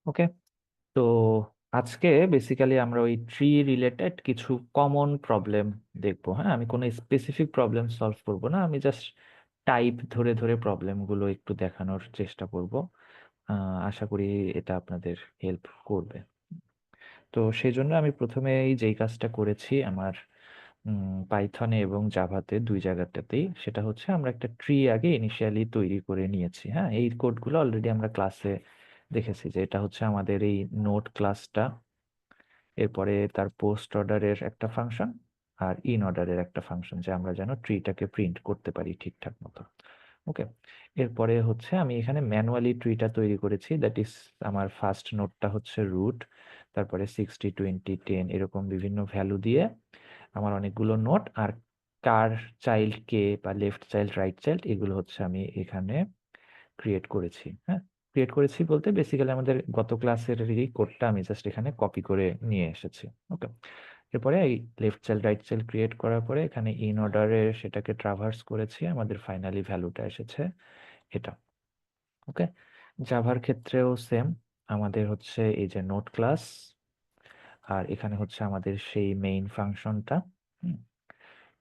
ওকে। তো আজকে বেসিক্যালি আমরা ওই ট্রি রিলেটেড কিছু কমন প্রবলেম দেখবো। হ্যাঁ, আমি কোনো স্পেসিফিক প্রবলেম সলভ করব না, আমি জাস্ট টাইপ ধরে ধরে প্রবলেমগুলো একটু দেখানোর চেষ্টা করব। আশা করি এটা আপনাদের হেল্প করবে। তো সেই জন্য আমি প্রথমে এই যেই কাজটা করেছি আমার পাইথনে এবং জাভাতে দুই জায়গাটাতেই, সেটা হচ্ছে আমরা একটা ট্রি আগে ইনিশিয়ালি তৈরি করে নিয়েছি। হ্যাঁ, এই কোডগুলো অলরেডি আমরা ক্লাসে দেখেছি যে এটা হচ্ছে আমাদের এই নোট ক্লাসটা, এরপরে তার পোস্ট অর্ডারের একটা ফাংশন আর ইন অর্ডারের একটা ফাংশন, যে আমরা যেন ট্রিটাকে প্রিন্ট করতে পারি ঠিকঠাক মতো। ওকে। এরপরে হচ্ছে আমি এখানে ম্যানুয়ালি ট্রিটা তৈরি করেছি, দ্যাট ইজ আমার ফার্স্ট নোটটা হচ্ছে রুট, তারপরে 60 20 10 এরকম বিভিন্ন ভ্যালু দিয়ে আমার অনেকগুলো নোট, আর কার চাইল্ড কে বা লেফট চাইল্ড রাইট চাইল্ড এগুলো হচ্ছে আমি এখানে ক্রিয়েট করেছি। হ্যাঁ, ক্রিয়েট করেছি বলতে বেসিক্যালি আমাদের গত ক্লাসের এই কোডটা আমি জাস্ট এখানে কপি করে নিয়ে এসেছি। ওকে। এরপরে এই left child right child create করার পরে এখানে ইন অর্ডারে সেটাকে ট্রাভার্স করেছি, আমাদের ফাইনালি ভ্যালুটা এসেছে এটা। ওকে। জাভার ক্ষেত্রেও সেম, আমাদের হচ্ছে এই যে নোট ক্লাস, আর এখানে হচ্ছে আমাদের সেই মেইন ফাংশনটা।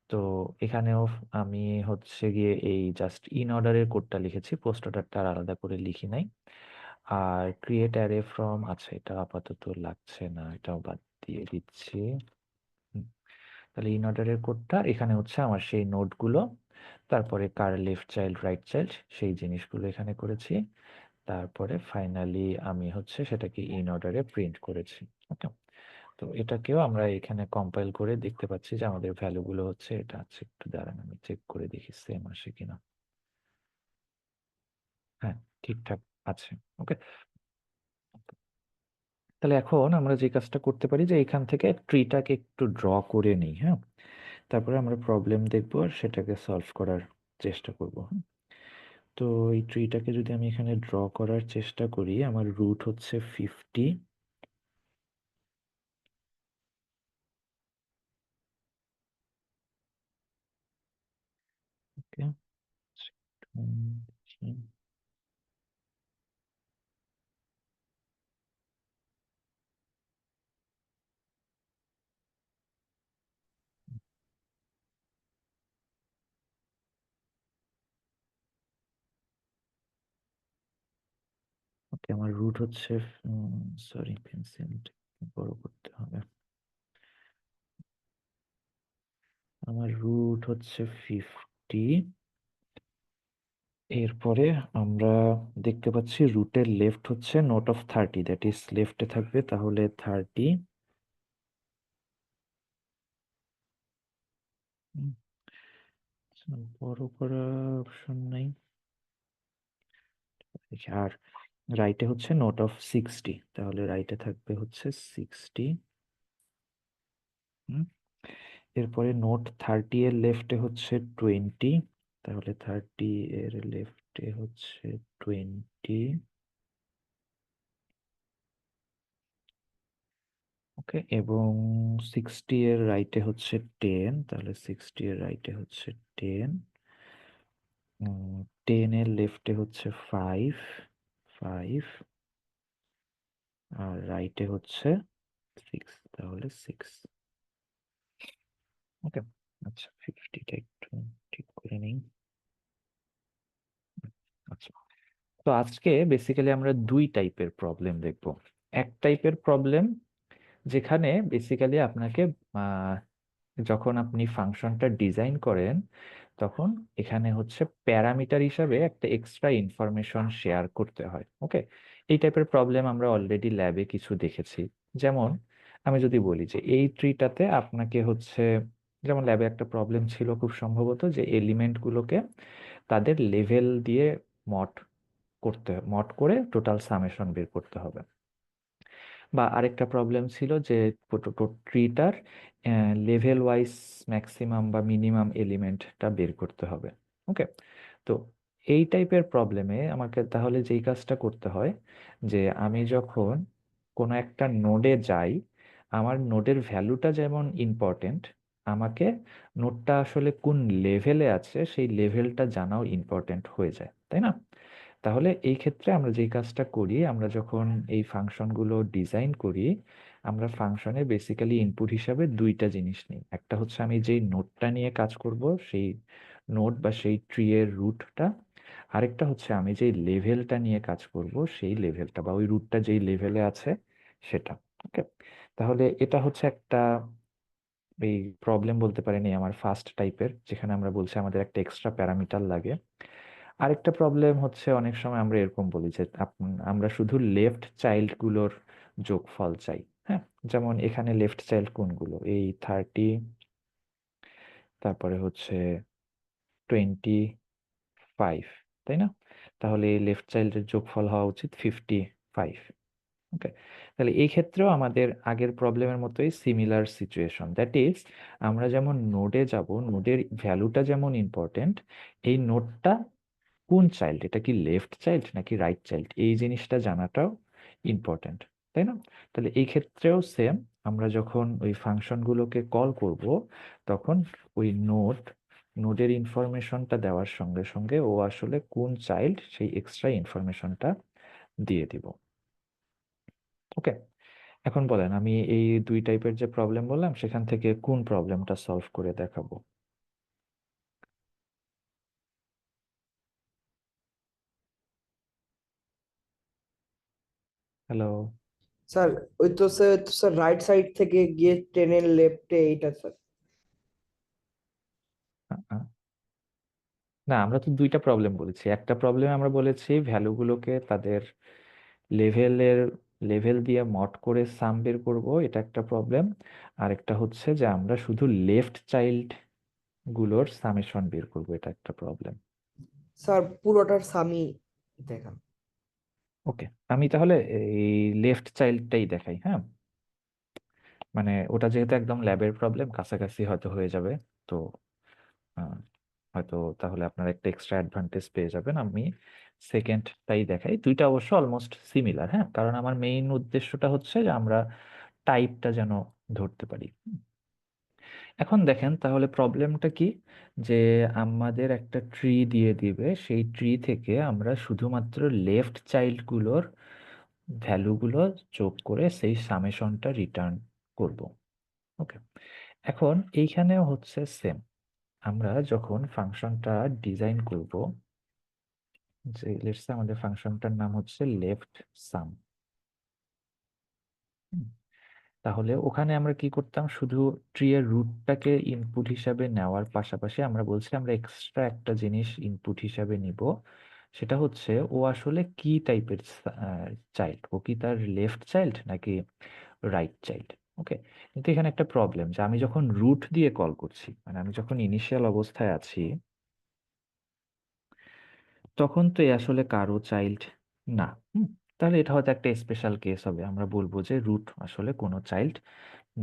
তো এখানেও আমি হচ্ছে গিয়ে এই জাস্ট ইন অর্ডারের কোডটা লিখেছি, পোস্ট অর্ডারটা আর আলাদা করে লিখি নাই। আর ক্রিয়েট অ্যারে ফ্রম, আচ্ছা এটা আপাতত লাগছে না, এটাও বাদ দিয়ে দিচ্ছি। হুম, তাহলে ইন অর্ডারের কোডটা এখানে হচ্ছে আমার সেই নোটগুলো, তারপরে কার লেফট চাইল্ড রাইট চাইল্ড সেই জিনিসগুলো এখানে করেছি, তারপরে ফাইনালি আমি হচ্ছে সেটাকে ইন অর্ডারে প্রিন্ট করেছি। ওকে। তো এটাকেও আমরা এখানে কম্পাইল করে দেখতে পাচ্ছি যে আমাদের ভ্যালুগুলো হচ্ছে এটা আছে। একটু দাঁড়ান, আমি চেক করে দেখি সেম আসে কিনা। হ্যাঁ, ঠিকঠাক আছে। ওকে। তাহলে এখন আমরা যে কাজটা করতে পারি যে এখান থেকে ট্রিটাকে একটু ড্র করে নিই। হ্যাঁ, তারপরে আমরা প্রবলেম দেখবো আর সেটাকে সলভ করার চেষ্টা করব। তো এই ট্রিটাকে যদি আমি এখানে ড্র করার চেষ্টা করি, আমার রুট হচ্ছে 50। ওকে। ওকে, আমার রুট হচ্ছে, সরি পেন্সিলটা বড় করতে হবে। আমার রুট হচ্ছে 50। এরপরে আমরা দেখতে পাচ্ছি রুটের লেফট হচ্ছে নোট অফ 30, দ্যাট ইজ লেফটে থাকবে তাহলে 30। বড় করা অপশন নাই। আর রাইটে হচ্ছে নোট অফ 60, তাহলে রাইটে থাকবে হচ্ছে 60। এরপরে নোট 30 এর লেফটে হচ্ছে 20, তাহলে 30 এর লেফটে হচ্ছে 20। ওকে। এবং 60 এর রাইটে হচ্ছে 10, তাহলে 60 এর রাইটে হচ্ছে 10। 10 এর লেফটে হচ্ছে 5, 5। আর রাইটে হচ্ছে 6, তাহলে 6। ওকে। আচ্ছা, 50টা একটু ঠিক করে নিই। আচ্ছা, তো আজকে বেসিক্যালি আমরা দুই টাইপের প্রবলেম দেখব। এক টাইপের প্রবলেম যেখানে বেসিক্যালি আপনাকে আহ, যখন আপনি ফাংশনটা ডিজাইন করেন তখন এখানে হচ্ছে প্যারামিটার হিসাবে একটা এক্সট্রা ইনফরমেশন শেয়ার করতে হয়। ওকে। এই টাইপের প্রবলেম আমরা অলরেডি ল্যাবে কিছু দেখেছি। যেমন আমি যদি বলি যে এই ট্রিটাতে আপনাকে হচ্ছে, যেমন ল্যাবে একটা প্রবলেম ছিল খুব সম্ভবত যে এলিমেন্টগুলোকে তাদের লেভেল দিয়ে মড মড করে টোটাল সামেশন বের করতে হবে। বা আরেকটা প্রবলেম ছিল যে ট্রিটার লেভেল ওয়াইজ ম্যাক্সিমাম বা মিনিমাম এলিমেন্টটা বের করতে হবে। ওকে। তো এই টাইপের প্রবলেমে আমাকে তাহলে যেই কাজটা করতে হয় যে আমি যখন কোনো একটা নোডে যাই, আমার নোডের ভ্যালুটা যেমন ইম্পর্টেন্ট, আমাকে নোডটা আসলে কোন লেভেলে আছে সেই লেভেলটা জানাও ইম্পর্টেন্ট হয়ে যায়, তাই না? তাহলে এই ক্ষেত্রে আমরা যেই কাজটা করি, আমরা যখন এই ফাংশনগুলো ডিজাইন করি, আমরা ফাংশনে বেসিক্যালি ইনপুট হিসাবে দুইটা জিনিস নিই। একটা হচ্ছে আমি যেই নোডটা নিয়ে কাজ করব, সেই নোড বা সেই ট্রি এর রুটটা। আরেকটা হচ্ছে আমি যেই লেভেলটা নিয়ে কাজ করব, সেই লেভেলটা বা ওই রুটটা যেই লেভেলে আছে সেটা। ওকে, তাহলে এটা হচ্ছে একটা এই প্রবলেম বলতে পারেন এই আমার ফার্স্ট টাইপের, যেখানে আমরা বলছি আমাদের একটা এক্সট্রা প্যারামিটার লাগে। আরেকটা প্রবলেম হচ্ছে অনেক সময় আমরা এরকম বলি যে আমরা শুধু লেফট চাইল্ড গুলোর যোগফল চাই। হ্যাঁ, যেমন এখানে লেফট চাইল্ড কোনগুলো, এই 30, তারপরে হচ্ছে 25, তাই না? তাহলে এই লেফট চাইল্ডের যোগফল হওয়া উচিত 55। ওকে, তাহলে এই ক্ষেত্রেও আমাদের আগের প্রবলেমের মতোই সিমিলার সিচুয়েশন, দ্যাট ইজ আমরা যেমন নোডে যাব, নোডের ভ্যালুটা যেমন ইম্পর্টেন্ট, এই নোডটা কোন চাইল্ড, এটা কি লেফট চাইল্ড নাকি রাইট চাইল্ড, এই জিনিসটা জানাটাও ইম্পর্টেন্ট, তাই না? তাহলে এই ক্ষেত্রেও সেম, আমরা যখন ওই ফাংশনগুলোকে কল করব, তখন ওই নোডের ইনফরমেশনটা দেওয়ার সঙ্গে সঙ্গে ও আসলে কোন চাইল্ড সেই এক্সট্রা ইনফরমেশনটা দিয়ে দিব। ওকে, এখন বলেন আমি এই দুই টাইপের যে প্রবলেম বললাম সেখান থেকে কোন প্রবলেমটা সলভ করে দেখাবো? হ্যালো। স্যার ওই তো স্যার রাইট সাইড থেকে গিয়ে টেনের লেফটে এইটা স্যার। না, আমরা তো দুইটা প্রবলেম বলেছি। একটা প্রবলেম আমরা বলেছি ভ্যালুগুলোকে তাদের লেভেলের লেভেল দিয়ে মড করে সাম বের করব, এটা একটা প্রবলেম। আর একটা হচ্ছে যে আমরা শুধু লেফট চাইল্ড গুলোর সামেশন বের করব, এটা একটা প্রবলেম। স্যার পুরোটার সামি দেখান। ওকে, আমি তাহলে এই লেফট চাইল্ডটাই দেখাই। হ্যাঁ, মানে ওটা যেহেতু একদম ল্যাবের প্রবলেম, কাছাকাছি হয়তো হয়ে যাবে। তো আহ, হয়তো তাহলে আপনার একটা এক্সট্রা অ্যাডভান্টেজ পেয়ে যাবেন। আমি সেকেন্ডটাই দেখাই, দুইটা অবশ্য অলমোস্ট সিমিলার। হ্যাঁ, কারণ আমার মেইন উদ্দেশ্যটা হচ্ছে যে আমরা টাইপটা যেন ধরতে পারি। এখন দেখেন তাহলে প্রবলেমটা কি, যে আমাদের একটা ট্রি দিয়ে দিবে, সেই ট্রি থেকে আমরা শুধুমাত্র লেফট চাইল্ডগুলোর ভ্যালুগুলো যোগ করে সেই সামেশনটা রিটার্ন করব। ওকে, এখন এইখানেও হচ্ছে সেম, আমরা যখন ফাংশনটা ডিজাইন করব, যে লেটস আমাদের ফাংশনটার নাম হচ্ছে লেফট সাম, তাহলে ওখানে আমরা কি করতাম, শুধু ট্রি এর রুটটাকে ইনপুট হিসাবে নেওয়ার পাশাপাশি আমরা বলছি আমরা এক্সট্রা একটা জিনিস ইনপুট হিসাবে নিব। সেটা হচ্ছে ও আসলে কি টাইপের চাইল্ড, ও কি তার লেফট চাইল্ড নাকি রাইট চাইল্ড। ওকে, কিন্তু এখানে একটা প্রবলেম, যে আমি যখন রুট দিয়ে কল করছি, মানে আমি যখন ইনিশিয়াল অবস্থায় আছি, তখন তো এ আসলে কারো চাইল্ড না। হুম, তাহলে এটা হয়তো একটা স্পেশাল কেস হবে, আমরা বলবো যে রুট আসলে কোনো চাইল্ড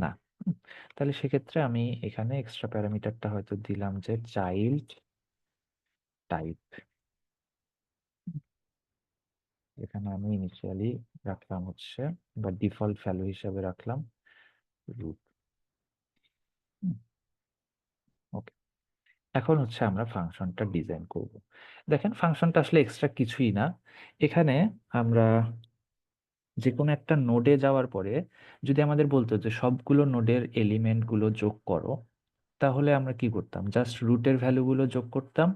না। হুম, তাহলে সেক্ষেত্রে আমি এখানে এক্সট্রা প্যারামিটারটা হয়তো দিলাম যে চাইল্ড টাইপ। এখানে আমি ইনিশিয়ালি রাখলাম হচ্ছে, বা ডিফল্ট ভ্যালু হিসাবে রাখলাম রুট। ওকে, এখন হচ্ছে আমরা ফাংশনটা ডিজাইন করব। দেখেন ফাংশনটা আসলে এক্সট্রা কিছুই না। এখানে আমরা যে কোনো একটা নোডে যাওয়ার পরে যদি আমাদের বলতো যে সবগুলো নোডের এলিমেন্ট গুলো যোগ করো, তাহলে আমরা কি করতাম, জাস্ট রুটের ভ্যালুগুলো যোগ করতাম,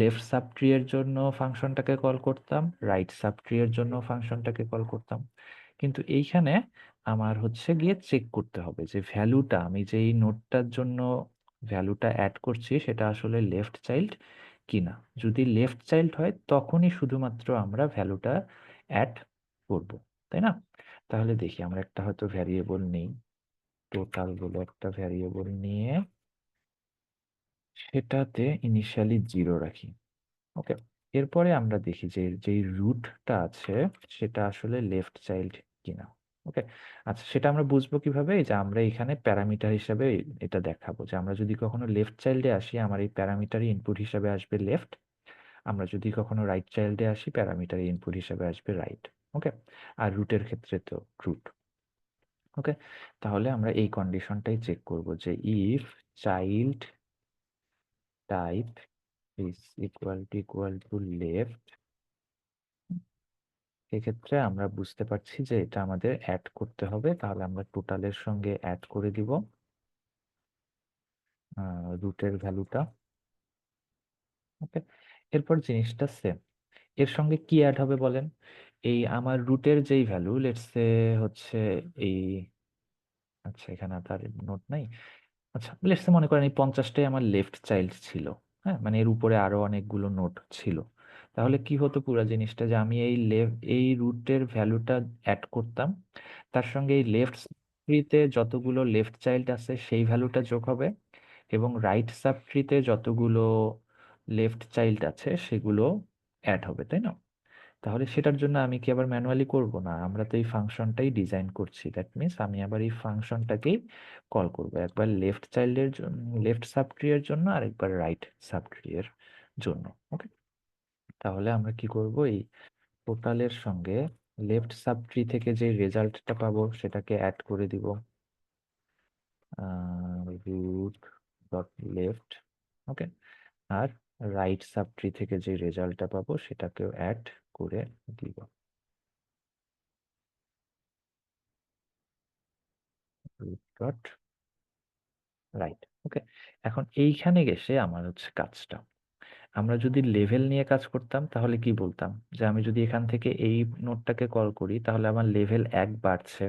লেফট সাবট্রি এর জন্য ফাংশনটাকে কল করতাম, রাইট সাবট্রি এর জন্য ফাংশনটাকে কল করতাম। কিন্তু এইখানে আমার হচ্ছে গিয়ে চেক করতে হবে যে ভ্যালুটা আমি যেই নোডটার জন্য ভ্যালুটা অ্যাড করছি সেটা আসলে লেফট চাইল্ড কিনা। যদি লেফট চাইল্ড হয় তখনই শুধুমাত্র আমরা ভ্যালুটা অ্যাড করব, তাই না? তাহলে দেখি আমরা একটা হয়তো ভ্যারিয়েবল নেই, টোটাল বলে একটা ভ্যারিয়েবল নিয়ে সেটাতে ইনিশিয়ালি 0 রাখি। ওকে, এরপরে আমরা দেখি যে যেই রুটটা আছে সেটা আসলে লেফট চাইল্ড কিনা। ওকে, আচ্ছা সেটা আমরা বুঝবো কিভাবে, এই যে আমরা এখানে প্যারামিটার হিসাবে এটা দেখাবো যে আমরা যদি কখনো লেফট চাইল্ডে আসি আমার এই প্যারামিটারই ইনপুট হিসাবে আসবে লেফট, আমরা যদি কখনো রাইট চাইল্ডে আসি প্যারামিটারই ইনপুট হিসাবে আসবে রাইট। ওকে, আর রুটের ক্ষেত্রে তো রুট। ওকে, তাহলে আমরা এই কন্ডিশনটাই চেক করব যে if child type is equal to left, সেক্ষেত্রে আমরা বুঝতে পারছি যে এটা আমাদের অ্যাড করতে হবে, তাহলে আমরা টোটালের সঙ্গে অ্যাড করে দিব রুটের ভ্যালুটা। ওকে, এরপর জিনিসটা সেম, এর সঙ্গে কি অ্যাড হবে বলেন? এই আমার রুটের যেই ভ্যালু, লেটস সে হচ্ছে এই, আচ্ছা এখানে তার নোট নাই। আচ্ছা লেটস সে মনে করেন এই 50টাই আমার লেফট চাইল্ড ছিল। হ্যাঁ, মানে এর উপরে আরো অনেকগুলো নোট ছিল। তাহলে কি হতো পুরো জিনিসটা, যে আমি এই রুটের ভ্যালুটা অ্যাড করতাম, তার সঙ্গে এই লেফট ট্রিতে যতগুলো লেফট চাইল্ড আছে সেই ভ্যালুটা যোগ হবে, এবং রাইট সাব ট্রিতে যতগুলো লেফট চাইল্ড আছে সেগুলো অ্যাড হবে, তাই না? তাহলে সেটার জন্য আমি কি আবার ম্যানুয়ালি করব? না, আমরা তো এই ফাংশনটাই ডিজাইন করছি, দ্যাট মিন্স আমি আবার এই ফাংশনটাকেই কল করব, একবার লেফট চাইল্ডের জন্য, লেফট সাবট্রি এর জন্য, আর একবার রাইট সাবট্রি এর জন্য। ওকে, তাহলে আমরা কি করব, এই টোটালের সঙ্গে লেফট সাবট্রি থেকে যে রেজাল্টটা পাবো সেটাকে অ্যাড করে দিব, রুট ডট লেফট। ওকে, আর রাইট সাবট্রি থেকে যে রেজাল্টটা পাবো সেটাকেও অ্যাড করে দিব, রুট ডট রাইট। ওকে, এখন এইখানে গেছে আমার হচ্ছে কাজটা, আমরা যদি লেভেল নিয়ে কাজ করতাম তাহলে কি বলতাম, যে আমি যদি এখান থেকে এই নোডটাকে কল করি তাহলে আমার লেভেল 1 বাড়ছে।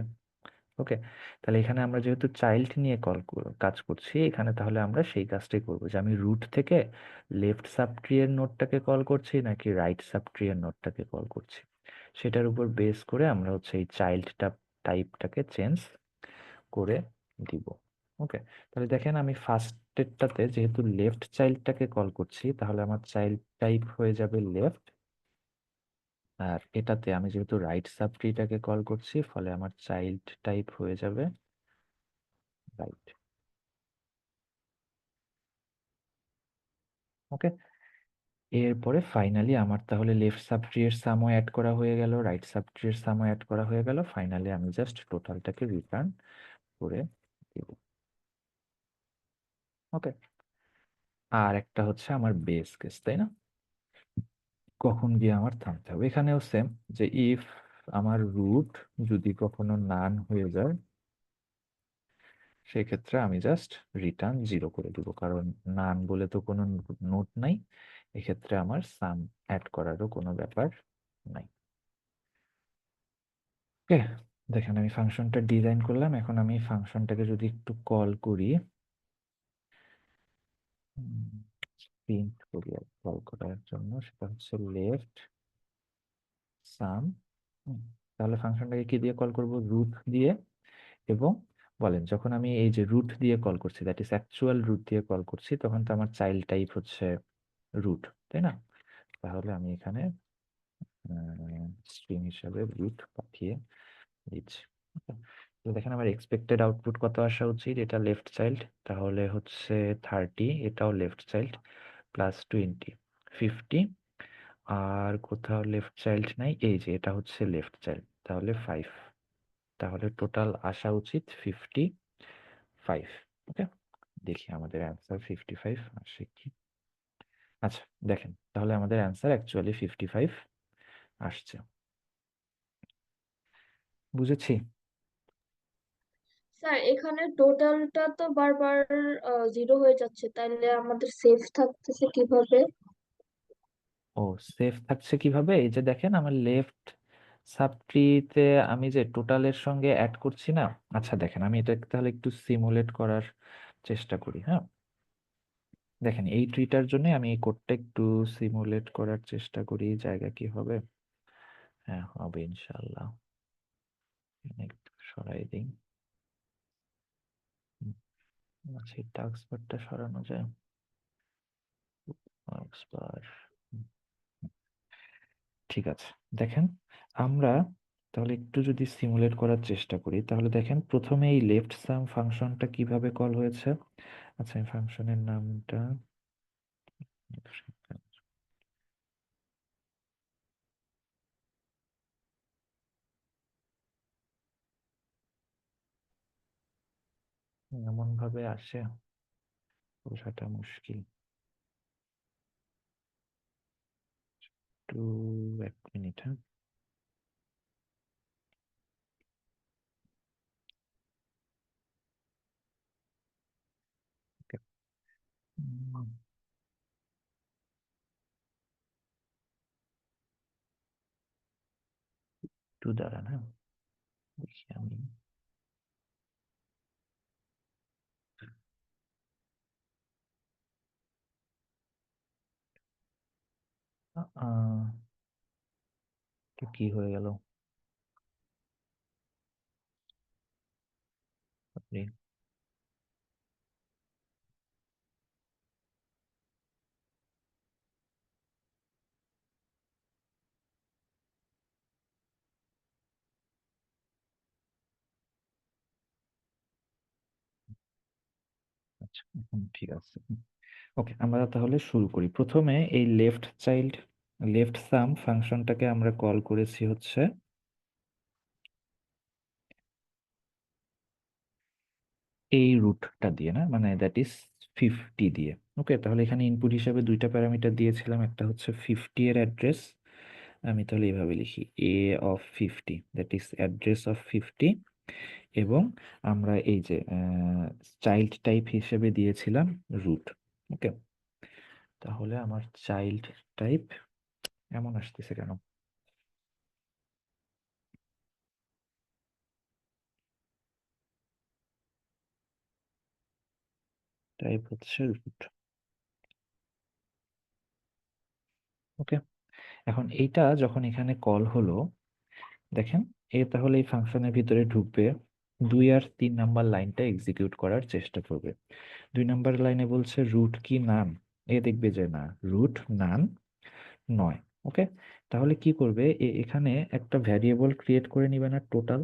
ওকে, তাহলে এখানে আমরা যেহেতু চাইল্ড নিয়ে কাজ করছি এখানে, তাহলে আমরা সেই কাজটাই করবো, যে আমি রুট থেকে লেফট সাব ট্রি এর নোডটাকে কল করছি নাকি রাইট সাব ট্রি এর নোডটাকে কল করছি, সেটার উপর বেস করে আমরা হচ্ছে এই চাইল্ডটা টাইপটাকে চেঞ্জ করে দিব। ওকে, তাহলে দেখেন আমি ফার্স্টেরটাতে যেহেতু লেফট চাইল্ডটাকে কল করছি, তাহলে আমার চাইল্ড টাইপ হয়ে যাবে লেফট, আর এটাতে আমি যেহেতু রাইট সাব ট্রিটাকে কল করছি, ফলে আমার চাইল্ড টাইপ হয়ে যাবে রাইট। ওকে, এরপরে ফাইনালি আমার তাহলে লেফট সাব ট্রি এর সামও অ্যাড করা হয়ে গেল, রাইট সাব ট্রি এর সামও অ্যাড করা হয়ে গেল, ফাইনালি আমি জাস্ট টোটালটাকে রিটার্ন করে দিব। ওকে, আর একটা হচ্ছে আমার বেস কেস, তাই না? কখন গিয়ে আমার থামতে হবে, এখানেও সেম, যে ইফ আমার রুট যদি কখনো নান হয়ে যায়, সেক্ষেত্রে আমি জাস্ট রিটার্ন 0 করে দিব, কারণ নান বলে তো কোনো নোট নাই, এক্ষেত্রে আমার সাম অ্যাড করারও কোনো ব্যাপার নাই। ওকে, দেখেন আমি ফাংশনটা ডিজাইন করলাম, এখন আমি ফাংশনটাকে যদি একটু কল করি, প্রিন্ট করি আর কল করার জন্য, সেটা হচ্ছে লেফট সাম। তাহলে ফাংশনটাকে কি দিয়ে কল করব? রুট দিয়ে। এবং বলেন যখন আমি এই যে রুট দিয়ে কল করছি, দ্যাট ইজ অ্যাকচুয়াল রুট দিয়ে কল করছি, তখন তো আমার চাইল্ড টাইপ হচ্ছে রুট, তাই না? তাহলে আমি এখানে স্ট্রিং হিসাবে রুট পাঠিয়ে দিচ্ছি। Okay, তো দেখেন আমার এক্সপেক্টেড আউটপুট কত আসা উচিত, এটা লেফট চাইল্ড, তাহলে হচ্ছে 30, এটাও লেফট চাইল্ড, প্লাস 20, 50, আর কোথাও লেফট চাইল্ড নাই, এই যে এটা হচ্ছে লেফট চাইল্ড, তাহলে 5, তাহলে টোটাল আসা উচিত 55। ওকে, দেখি আমাদের অ্যান্সার 55 আসে কি। আচ্ছা, দেখেন তাহলে আমাদের অ্যান্সার অ্যাকচুয়ালি 55 আসছে। বুঝেছি। স্যার এখানে টোটালটা তো বারবার জিরো হয়ে যাচ্ছে, তাইলে আমাদের সেফ থাকতেছে কিভাবে? ও, সেফ থাকছে কিভাবে, এই যে দেখেন আমার লেফট সাবট্রিতে আমি যে টোটালের সঙ্গে অ্যাড করছি না। আচ্ছা দেখেন আমি এটা তাহলে একটু সিমুলেট করার চেষ্টা করি। হ্যাঁ, দেখেন এই ট্রিটার জন্য আমি এই কোডটা একটু সিমুলেট করার চেষ্টা করি, জায়গা কি হবে? হ্যাঁ হবে ইনশাল্লাহ, এখানে একটু সরাই দিই। হুম, আচ্ছা এই টাস্ক বারটা সরানো যায়, টাস্ক বার। ঠিক আছে, দেখেন আমরা তাহলে একটু যদি সিমুলেট করার চেষ্টা করি, তাহলে দেখেন প্রথমে এই লেফট সাম ফাংশনটা কিভাবে কল হয়েছে। আচ্ছা এই ফাংশনের নামটা এমন ভাবে আসে, বোঝাটা মুশকিল। একটু 1 মিনিট, হ্যাঁ। একটু দাঁড়ান, হ্যাঁ দেখি আমি। আহ, তো কি হয়ে গেল আপনি? আচ্ছা, ঠিক আছে। ওকে, আমরা তাহলে শুরু করি। প্রথমে এই লেফট সাম ফাংশনটাকে আমরা কল করেছি হচ্ছে এই রুটটা দিয়ে, না মানে দ্যাট ইজ 50 দিয়ে। ওকে, তাহলে এখানে ইনপুট হিসাবে দুইটা প্যারামিটার দিয়েছিলাম, একটা হচ্ছে 50 এর অ্যাড্রেস। আমি তাহলে এইভাবে লিখি a of 50, that is address of 50। এবং আমরা এই যে চাইল্ড টাইপ হিসেবে দিয়েছিলাম রুট। ওকে, তাহলে আমার চাইল্ড টাইপ এমন আসতেছে কেন? টাইপ হচ্ছে রুট। ওকে, এখন এইটা যখন এখানে কল হলো, দেখেন এ তাহলে এই ফাংশনের ভিতরে ঢুকবে, 2 আর 3 নাম্বার লাইনটা এক্সিকিউট করার চেষ্টা করবে। 2 নাম্বার লাইনে বলছে রুট কি নান, এ দেখবে যে না, রুট নান নয়। ওকে, তাহলে কি করবে, এখানে একটা ভ্যারিয়েবল ক্রিয়েট করে নিবে না টোটাল,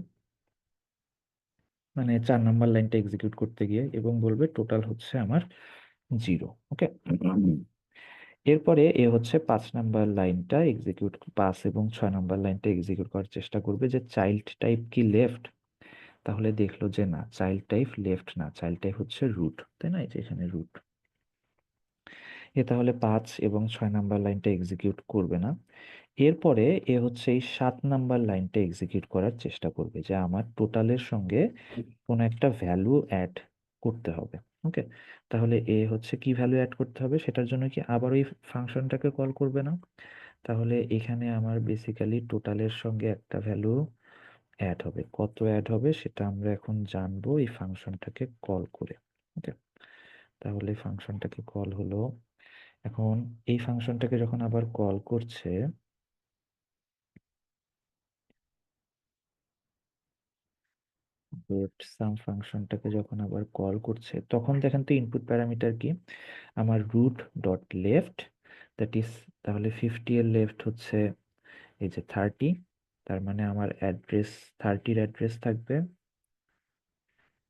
মানে 4 নাম্বার লাইনটা এক্সিকিউট করতে গিয়ে, এবং বলবে টোটাল হচ্ছে আমার 0। ওকে, এরপরে এ হচ্ছে 5 নাম্বার লাইনটা এক্সিকিউট, 5 এবং 6 নাম্বার লাইনটা এক্সিকিউট করার চেষ্টা করবে যে চাইল্ড টাইপ কি লেফট। তাহলে দেখলো যে না, চাইল্ড টাইপ লেফট না, চাইল্ড টাইপ হচ্ছে রুট, তাই না, এই যে এখানে রুট। এ তাহলে 5 এবং 6 নাম্বার লাইনটা এক্সিকিউট করবে না। এরপরে এ হচ্ছে এই 7 নাম্বার লাইনটা এক্সিকিউট করার চেষ্টা করবে যে আমার টোটালের সঙ্গে কোনো একটা ভ্যালু অ্যাড করতে হবে। ওকে, তাহলে এ হচ্ছে কি ভ্যালু অ্যাড করতে হবে, সেটার জন্য কি আবার ওই ফাংশনটাকে কল করবে না? তাহলে এখানে আমার বেসিক্যালি টোটালের সঙ্গে একটা ভ্যালু অ্যাড হবে। কত অ্যাড হবে সেটা আমরা এখন জানবো এই ফাংশনটাকে কল করে। ওকে, তাহলে ফাংশনটাকে কল হলো। এখন এই ফাংশনটাকে যখন আবার কল করছে, সাম ফাংশনটাকে যখন আবার কল করছে, তখন দেখেন তো ইনপুট প্যারামিটার কি, আমার root dot left, that is, তাহলে 50 এর লেফট হচ্ছে এই যে 30, তার মানে আমার অ্যাড্রেস 30-র অ্যাড্রেস থাকবে।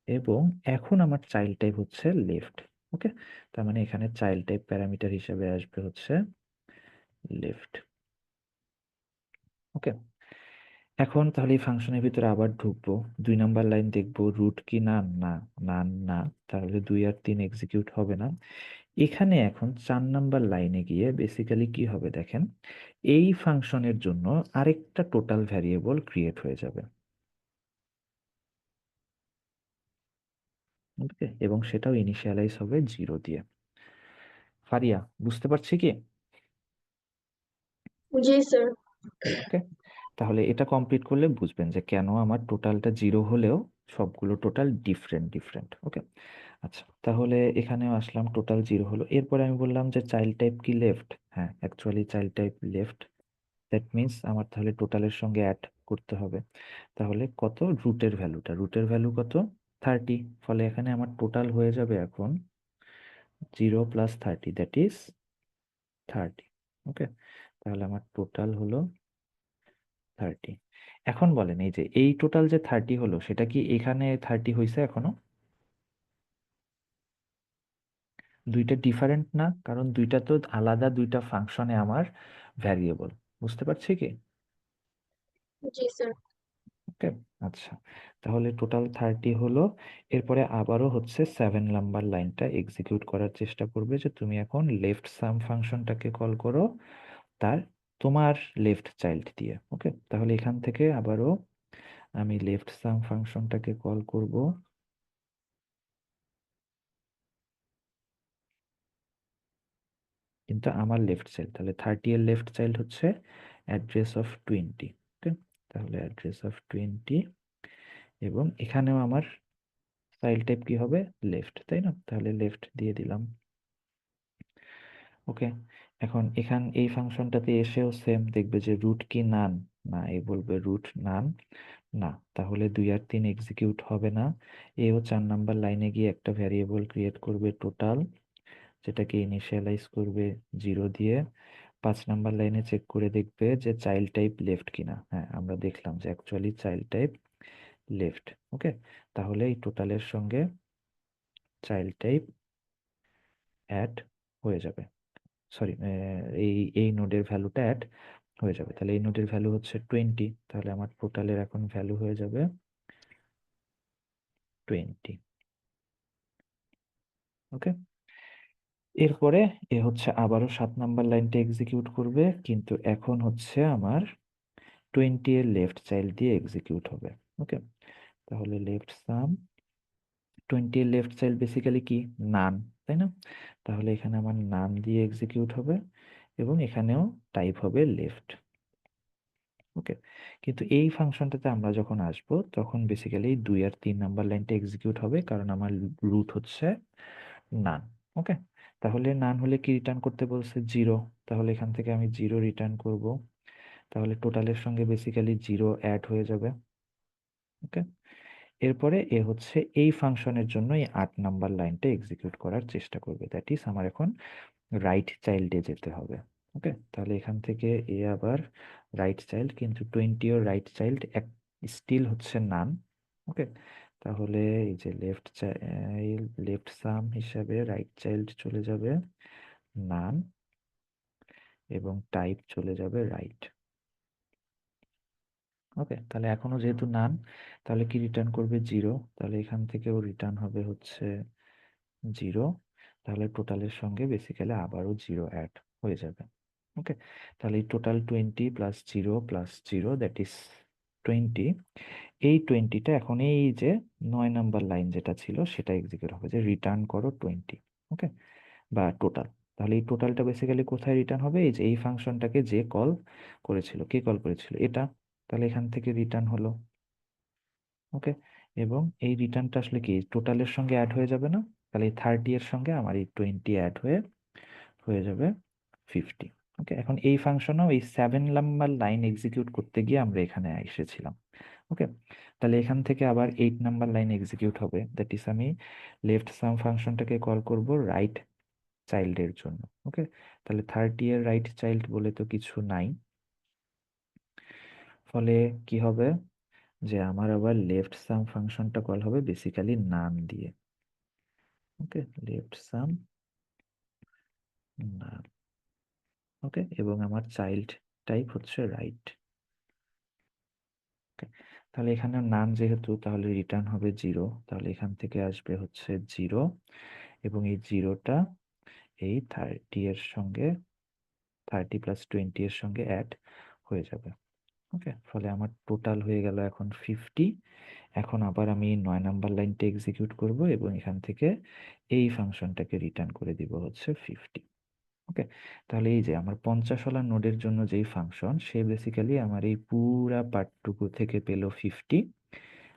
এবং এখন আমার চাইল্ড টাইপ হচ্ছে লেফট। ওকে, তার মানে এখানে চাইল্ড টাইপ প্যারামিটার হিসেবে আসবে হচ্ছে লেফট। ওকে, এখন তাহলে এই ফাংশনের ভিতরে আবার ঢুকবো, 2 নাম্বার লাইন দেখবো রুট কি নান না, নান না, তাহলে 2 আর 3 এক্সিকিউট হবে না। এখানে এখন 4 নাম্বার লাইনে গিয়ে বেসিক্যালি কি হবে দেখেন, এই ফাংশনের জন্য আরেকটা টোটাল ভ্যারিয়েবল ক্রিয়েট হয়ে যাবে। ওকে, এবং সেটাও ইনিশিয়ালাইজ হবে 0 দিয়ে। ফারিয়া, বুঝতে পারছি কি? জি স্যার। ওকে, তাহলে এটা কমপ্লিট করলে বুঝবেন যে কেন আমার টোটালটা 0 হলেও সবগুলো টোটাল ডিফারেন্ট ডিফারেন্ট। ওকে, আচ্ছা, তাহলে এখানেও আসলাম, টোটাল 0 হলো। এরপরে আমি বললাম যে চাইল্ড টাইপ কি লেফট, হ্যাঁ actually child type left. That means আমার তাহলে টোটালের সঙ্গে অ্যাড করতে হবে। তাহলে কত, রুটের ভ্যালু কত, 30। ফলে এখানে আমার টোটাল হয়ে যাবে এখন 0 + 30, দ্যাট ইজ 30। ওকে, তাহলে আমার টোটাল হলো 30। এখন বলেন এই যে এই টোটাল যে 30 হলো, সেটা কি এখানে 30 হয়েছে এখনো? দুইটা ডিফারেন্ট না, কারণ দুইটা তো আলাদা দুইটা ফাংশনে আমার ভ্যারিয়েবল। বুঝতে পারছি কি? জি স্যার। ওকে, আচ্ছা, তাহলে টোটাল 30 হলো। এরপরে আবারও হচ্ছে 7 নাম্বার লাইনটা এক্সিকিউট করার চেষ্টা করবে যে তুমি এখন লেফট সাম ফাংশনটাকে কল করো তার তোমার লেফট চাইল্ড দিয়ে। ওকে, তাহলে এখান থেকে আবারও আমি লেফট সাম ফাংশনটাকে কল করব, কিন্তু আমার লেফট চাইল্ড, তাহলে 30 এর লেফট চাইল্ড হচ্ছে অ্যাড্রেস অফ 20। ওকে, তাহলে অ্যাড্রেস অফ 20, এবং এখানেও আমার চাইল্ড টাইপ কি হবে, লেফট, তাই না? তাহলে লেফট দিয়ে দিলাম। ওকে, এখন এই ফাংশনটাতে এসেও সেম দেখবে যে রুট কি নান, না, এ বলবে রুট নান, না, তাহলে 2 আর 3 এক্সিকিউট হবে না। এও 4 নাম্বার লাইনে গিয়ে একটা ভ্যারিয়েবল ক্রিয়েট করবে টোটাল, যেটাকে ইনিশিয়ালাইজ করবে 0 দিয়ে। 5 নাম্বার লাইনে চেক করে দেখবে যে চাইল্ড টাইপ লেফট কিনা। হ্যাঁ, আমরা দেখলাম যে অ্যাকচুয়ালি চাইল্ড টাইপ লেফট। ওকে, তাহলে এই টোটালের সঙ্গে চাইল্ড টাইপ অ্যাড হয়ে যাবে, সরি, এই নোডের ভ্যালুটা অ্যাড হয়ে যাবে। তাহলে এই নোডের ভ্যালু হচ্ছে 20, তাহলে আমার টোটালের এখন ভ্যালু হয়ে যাবে 20। ওকে, এরপরে এ হচ্ছে আবারও 7 নাম্বার লাইনটা এক্সিকিউট করবে, কিন্তু এখন হচ্ছে আমার 20 এর লেফট চাইল্ড দিয়ে এক্সিকিউট হবে। ওকে, তাহলে লেফট সাম 20 এর লেফট চাইল্ড বেসিক্যালি কি, নান, তাই না? তাহলে এখানে আমার নান দিয়ে এক্সিকিউট হবে, এবং এখানেও টাইপ হবে লেফট। ওকে, কিন্তু এই ফাংশনটাতে আমরা যখন আসব তখন বেসিক্যালি 2 আর 3 নাম্বার লাইনটা এক্সিকিউট হবে, কারণ আমার রুট হচ্ছে নান। ওকে, তাহলে নান হলে কি রিটার্ন করতে বলছে, 0, তাহলে এখান থেকে আমি 0 রিটার্ন করব। তাহলে টোটালের সঙ্গে বেসিক্যালি 0 অ্যাড হয়ে যাবে। ওকে, এরপরে এ হচ্ছে এই ফাংশনের জন্য এই 8 নাম্বার লাইনটা এক্সিকিউট করার চেষ্টা করবে, দ্যাট ইজ আমার এখন রাইট চাইল্ডে যেতে হবে। ওকে, তাহলে এখান থেকে এ আবার রাইট চাইল্ড, কিন্তু 20 ও রাইট চাইল্ড স্টিল হচ্ছে নান। ওকে, তাহলে এই যে লেফট সাম হিসাবে রাইট চাইল্ড চলে যাবে নান, এবং টাইপ চলে যাবে রাইট। ওকে, তাহলে এখনো যেহেতু নান, তাহলে কি রিটার্ন করবে, 0, তাহলে এখান থেকেও রিটার্ন হবে হচ্ছে 0। তাহলে টোটালের সঙ্গে বেসিক্যালি আবারও 0 অ্যাড হয়ে যাবে। ওকে, তাহলে এই total 20 plus 0 plus 0, that is 20। এই 20টা এখন এই যে 9 নাম্বার লাইন যেটা ছিল সেটা এক্সিকিউট হবে, যে রিটার্ন করো 20। ওকে, বা টোটাল। তাহলে এই টোটালটা বেসিক্যালি কোথায় রিটার্ন হবে, এই যে এই ফাংশনটাকে যে কল করেছিল, কে কল করেছিল, এটা। তাহলে এখান থেকে রিটার্ন হলো। ওকে, এবং এই রিটার্নটা আসলে কি টোটালের সঙ্গে অ্যাড হয়ে যাবে না? তাহলে এই 30 এর সঙ্গে আমার এই 20 অ্যাড হয়ে হয়ে যাবে 50। ওকে, এখন এই ফাংশনও এই 7 নাম্বার লাইন এক্সিকিউট করতে গিয়ে আমরা এখানে এসেছিলাম। ওকে, তাহলে এখান থেকে আবার 8 নাম্বার লাইন এক্সিকিউট হবে, দ্যাট ইজ আমি লেফট সাম ফাংশনটাকে কল করব রাইট চাইল্ডের জন্য। ওকে, তাহলে 30 এর রাইট চাইল্ড বলে তো কিছু নাই, ফলে কি হবে, যে আমার আবার লেফট সাম ফাংশনটা কল হবে বেসিক্যালি নাম দিয়ে। ওকে, লেফট সাম নাম। ওকে, এবং আমার চাইল্ড টাইপ হচ্ছে রাইট। ওকে, তাহলে এখানে নাম যেহেতু, তাহলে রিটার্ন হবে 0, তাহলে এখান থেকে আসবে হচ্ছে 0, এবং এই 0টা এই 30 এর সঙ্গে 30 প্লাস 20 এর সঙ্গে অ্যাড হয়ে যাবে। ওকে, ফলে আমার টোটাল হয়ে গেল এখন 50। এখন আবার আমি 9 নাম্বার লাইনটা এক্সিকিউট করব, এবং এখান থেকে এই ফাংশনটাকে রিটার্ন করে দিব হচ্ছে 50। ওকে, তাহলে এই যে আমার 50 নোডের জন্য যেই ফাংশন, সে বেসিক্যালি আমার এই পুরা পার্টটুকু থেকে পেল 50,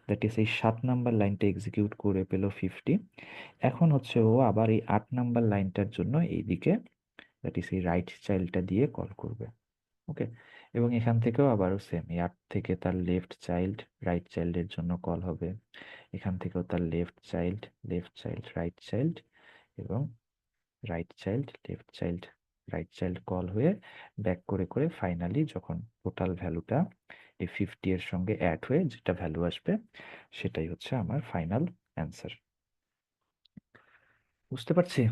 দ্যাট ইজ এই 7 নাম্বার লাইনটা এক্সিকিউট করে পেল 50। এখন হচ্ছে ও আবার এই 8 নাম্বার লাইনটার জন্য এইদিকে, দ্যাট ইজ এই রাইট চাইল্ডটা দিয়ে কল করবে। ওকে, এবং এখান থেকেও আবারও সেম, এই 8 থেকে তার লেফট চাইল্ড রাইট চাইল্ডের জন্য কল হবে, এখান থেকেও তার লেফট চাইল্ড রাইট চাইল্ড, এবং right child left child right child call হয়ে ব্যাক করে করে ফাইনালি যখন টোটাল ভ্যালুটা এই 50 এর সঙ্গে অ্যাড হয়ে যেটা ভ্যালু আসবে, সেটাই হচ্ছে আমার ফাইনাল অ্যান্সার। বুঝতে পারছি?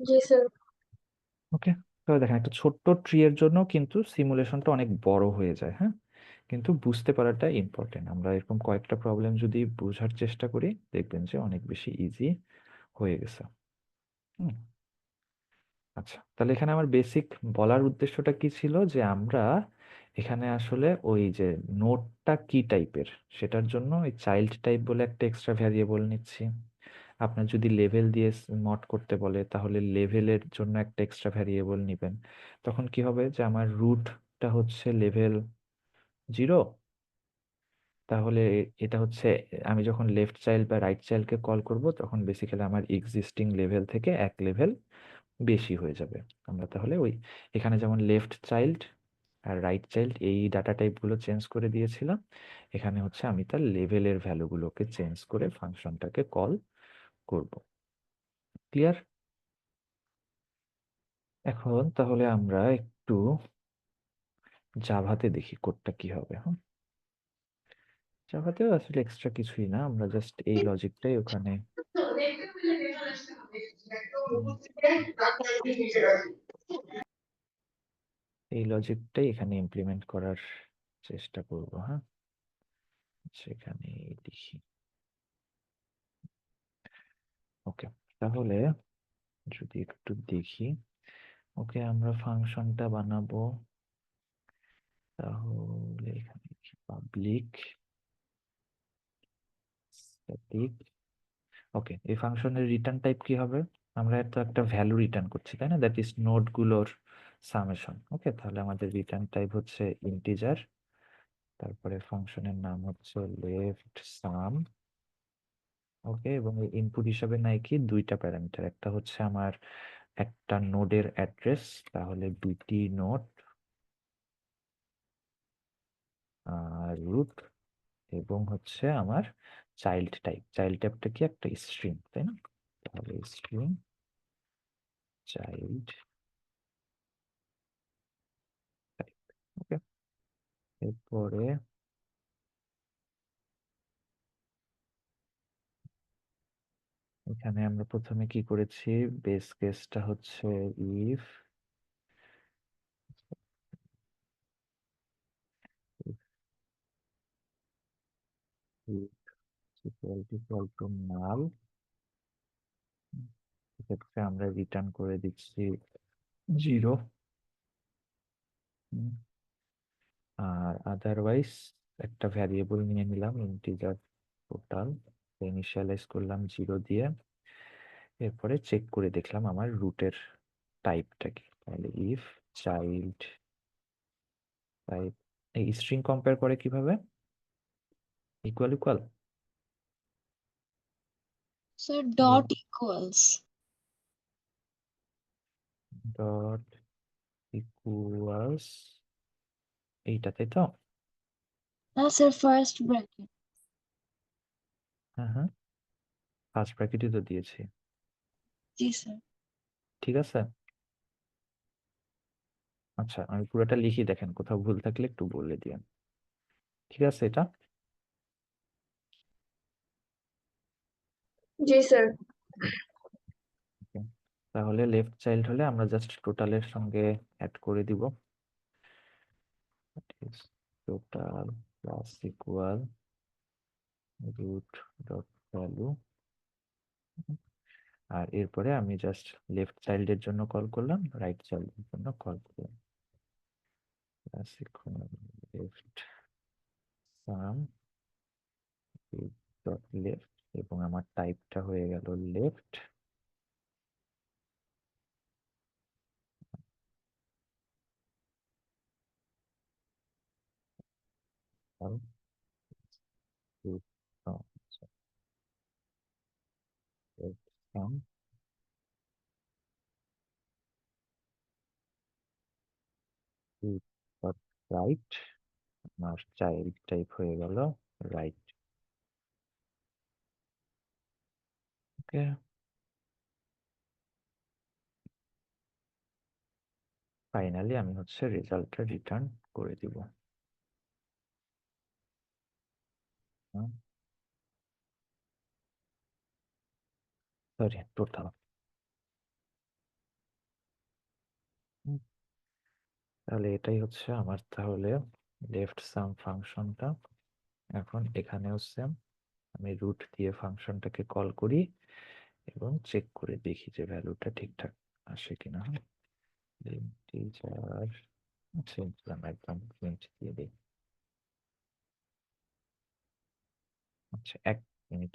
জি স্যার। ওকে, তাহলে দেখেন একটা ছোট্ট ট্রি এর জন্য কিন্তু সিমুলেশনটা অনেক বড় হয়ে যায়, হ্যাঁ, কিন্তু বুঝতে পারাটা ইম্পর্টেন্ট। আমরা এরকম কয়েকটা প্রবলেম যদি বোঝার চেষ্টা করি, দেখবেন যে অনেক বেশি ইজি হয়ে গেছে। হুম, আচ্ছা, তাহলে এখানে আমার বেসিক বলার উদ্দেশ্যটা কি ছিল, যে আমরা এখানে আসলে ওই যে নোটটা কি টাইপের, সেটার জন্য ওই চাইল্ড টাইপ বলে একটা এক্সট্রা ভ্যারিয়েবল নিচ্ছি। আপনার যদি লেভেল দিয়ে মড করতে বলে, তাহলে লেভেলের জন্য একটা এক্সট্রা ভ্যারিয়েবল নেবেন। তখন কি হবে, যে আমার রুট একটা হচ্ছে লেভেল 0, তাহলে এটা হচ্ছে আমি যখন লেফট চাইল্ড বা রাইট চাইল্ডকে কল করব তখন বেসিক্যালি আমার এক্সিস্টিং লেভেল থেকে এক লেভেল বেশি হয়ে যাবে। আমরা তাহলে ওই এখানে যেমন লেফট চাইল্ড আর রাইট চাইল্ড এই ডাটা টাইপগুলো চেঞ্জ করে দিয়েছিলাম, এখানে হচ্ছে আমি তার লেভেলের ভ্যালুগুলোকে চেঞ্জ করে ফাংশনটাকে কল করব। ক্লিয়ার? এখন তাহলে আমরা একটু জাভাতে দেখি কোডটা কি হবে। হ্যাঁ, জাভাতেও আসলে এক্সট্রা কিছুই না, আমরা জাস্ট এই লজিকটাই ওখানে এখানে ইমপ্লিমেন্ট করার চেষ্টা করব। হ্যাঁ, সেখানে লিখি। ওকে, তাহলে যদি একটু দেখি, ওকে আমরা ফাংশনটা বানাবো, তাহলে এখানে লিখি পাবলিক স্ট্যাটিক। ওকে, এই ফাংশনের রিটার্ন টাইপ কি হবে? আমরা তো একটা ভ্যালু রিটার্ন করছি, তাই না? দ্যাট ইজ নোডগুলোর সামেশন। ওকে, তাহলে আমাদের রিটার্ন টাইপ হচ্ছে ইন্টিজার, তারপরে ফাংশনের নাম হচ্ছে লেফট সাম। ওকে, এবং ইনপুট হিসাবে নাই কি দুইটা প্যারামিটার, একটা হচ্ছে আমার একটা নোডের অ্যাড্রেস, তাহলে দুইটি নোড রুট, এবং হচ্ছে আমার চাইল্ড টাইপটা কি একটা স্ট্রিং, তাই না? তাহলে স্ট্রিং চাইল্ড টাইপ। ওকে, এরপরে এখানে আমরা প্রথমে কি করেছি, বেস কেসটা হচ্ছে ইফ ইকুয়াল টু নাল, এক্ষেত্রে আমরা রিটার্ন করে দিচ্ছি 0। আর আদারওয়াইজ একটা ভ্যারিয়েবল নিয়ে নিলাম ইন্টিজার টোটাল, ইনিশিয়ালাইজ করলাম 0 দিয়ে, এরপরে চেক করে দেখলাম আমার রুটের টাইপটা কি। তাহলে ইফ চাইল্ড টাইপ, এই স্ট্রিং কম্পেয়ার করে কিভাবে? Equal equal Sir, dot equals. Dot equals এইটা, তাই তো? Sir, first bracket. হ্যাঁ হ্যাঁ, ফার্স্ট ব্র্যাকেটই তো দিয়েছি। জি sir. ঠিক আছে, আচ্ছা আমি পুরোটা লিখি, দেখেন কোথাও ভুল থাকলে একটু বলে দিয়েন। ঠিক আছে এটা? জি স্যার। Okay. তাহলে লেফট চাইল্ড হলে আমরা জাস্ট টোটালের সঙ্গে অ্যাড করে দিব, total plus equal root dot value. আর এরপরে আমি জাস্ট লেফট চাইল্ডের জন্য কল করলাম, রাইট চাইল্ডের জন্য কল করলাম, প্লাস ইকুয়াল লেফট সাম ডট লেফট, এবং আমার টাইপটা হয়ে গেল লেফট। রাইট, আমার চাইল্ড টাইপ হয়ে গেল রাইট। ওকে, ফাইনালি আমি হচ্ছে রেজাল্টটা রিটার্ন করে দিব। Sorry, total. তাহলে এটাই হচ্ছে আমার তাহলে লেফট সাম ফাংশনটা। এখন এখানেও সেম, আমি রুট দিয়ে ফাংশনটাকে কল করি এবং চেক করে দেখি যে ভ্যালুটা ঠিকঠাক আসে কিনা। ইন্টিজার একদম প্রিন্ট দিয়ে দিই। আচ্ছা, 1 মিনিট।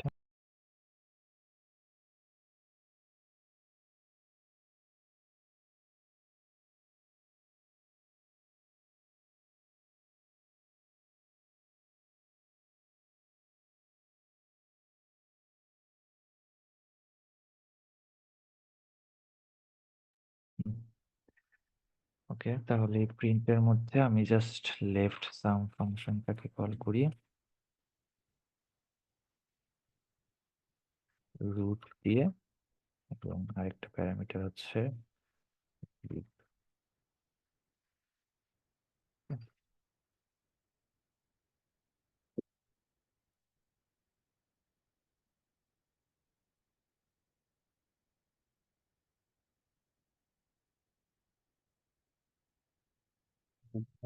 ওকে, তাহলে এই প্রিন্টের মধ্যে আমি জাস্ট লেফট সাম ফাংশনটাকে কল করি, রুট দিয়ে, এবং আরেকটা প্যারামিটার হচ্ছে width।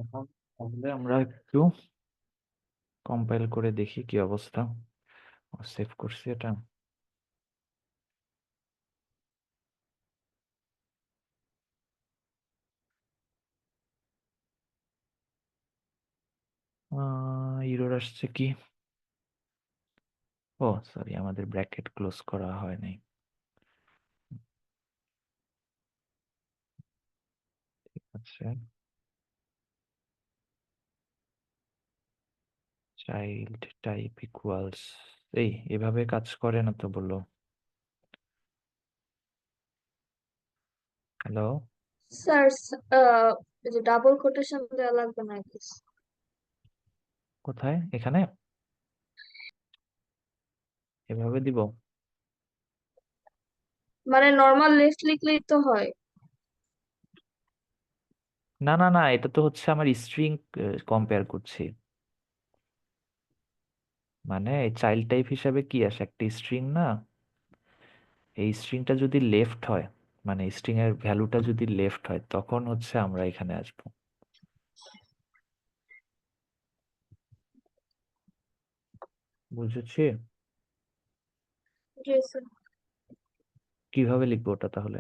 এখন তাহলে আমরা একটু কম্পাইল করে দেখি কি অবস্থা। সেভ করছি এটা। এরর আসছে কি? ও সরি, আমাদের ব্র্যাকেট ক্লোজ করা হয় নাই। ঠিক আছে, চাইল্ড টাইপ ইকুয়ালস, এভাবে কাজ করে না তো, বললো। হ্যালো, স্যার এই যে ডাবল কোটেশন দেওয়া লাগবে না কি? কোথায়? এখানে এভাবে দিব? মানে নর্মাল লেফট লিখলেই তো হয়। না না না, এটা তো হচ্ছে আমার স্ট্রিং কম্পেয়ার করছি। মানে চাইল্ড টাইপ হিসাবে কি আসে? একটা স্ট্রিং না? এই স্ট্রিংটা যদি লেফট হয়, মানে স্ট্রিং এর ভ্যালুটা যদি লেফট হয়, তখন হচ্ছে আমরা এখানে আসবো। বুঝেছি। জি স্যার। কিভাবে লিখবো ওটা তাহলে?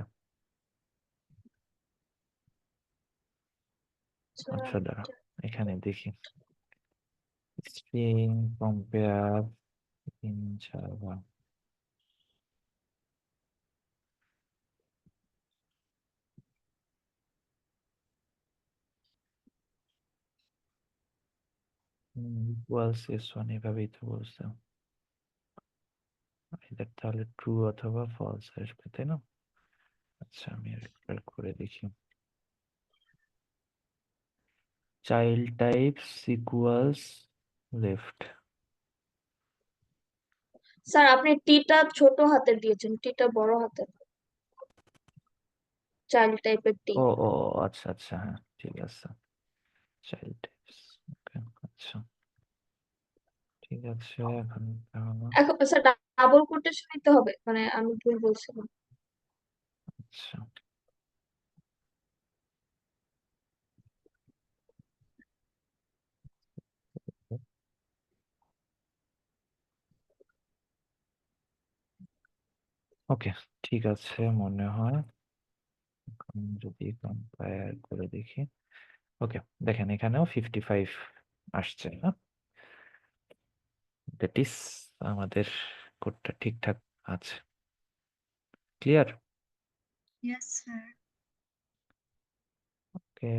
আচ্ছা দাঁড়া, এখানে দেখি, string compare in Java. Equals s1, এভাবেই তো বলছে। এটা তাহলে ট্রু অথবা ফলস আসবে, তাই না? আচ্ছা, আমি একবার করে দেখি। Child types equals left. Sir আপনি টিটা ছোট হাতে দিয়েছেন, টিটা বড় হাতে, চাইল্ড টাইপের টি। ও ও ও, আচ্ছা আচ্ছা, হ্যাঁ ঠিক আছে। চাইল্ড টাইপস, ওকে, আচ্ছা ঠিক আছে। এখন তাহলে এখন স্যার ডাবল কোটেশন নিতে হবে, মানে আমি ভুল বলছিলাম। আচ্ছা, ওকে ঠিক আছে মনে হয়। এখন যদি কম্পেয়ার করে দেখি, ওকে দেখেন এখানেও 55 আসছে না? দ্যাট ইজ আমাদের কোডটা ঠিকঠাক আছে। ক্লিয়ার? Yes, sir. ওকে।